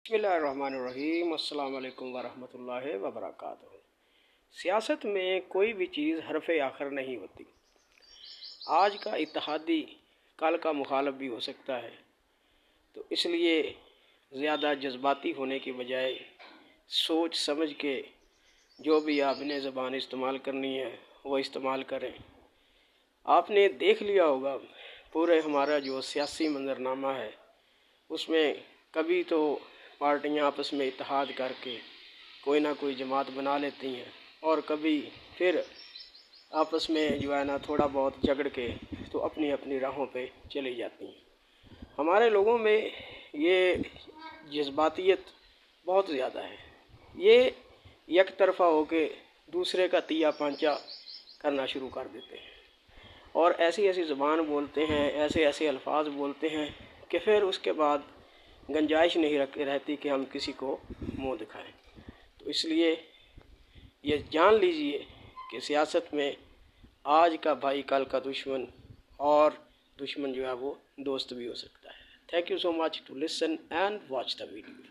बिस्मिल्लाहिर्रहमानिर्रहीम। अस्सलाम वालेकुम वरहमतुल्लाहि वबरकातुहू। सियासत में कोई भी चीज़ हरफ आखिर नहीं होती। आज का इत्तेहादी कल का मुखालफ भी हो सकता है, तो इसलिए ज़्यादा जज्बाती होने की बजाय सोच समझ के जो भी आपने ज़बान इस्तेमाल करनी है वो इस्तेमाल करें। आपने देख लिया होगा पूरे हमारा जो सियासी मंजरनामा है उसमें कभी तो पार्टियां आपस में इत्तेहाद करके कोई ना कोई जमात बना लेती हैं और कभी फिर आपस में जो है ना थोड़ा बहुत झगड़ के तो अपनी अपनी राहों पे चली जाती हैं। हमारे लोगों में ये जज्बातियत बहुत ज़्यादा है। ये एक तरफ़ा होके दूसरे का तिया पांचा करना शुरू कर देते हैं और ऐसी ऐसी ज़बान बोलते हैं, ऐसे ऐसे अल्फाज बोलते हैं कि फिर उसके बाद गुंजाइश नहीं रहती कि हम किसी को मुंह दिखाएं। तो इसलिए ये जान लीजिए कि सियासत में आज का भाई कल का दुश्मन, और दुश्मन जो है वो दोस्त भी हो सकता है। Thank you so much to listen and watch the video.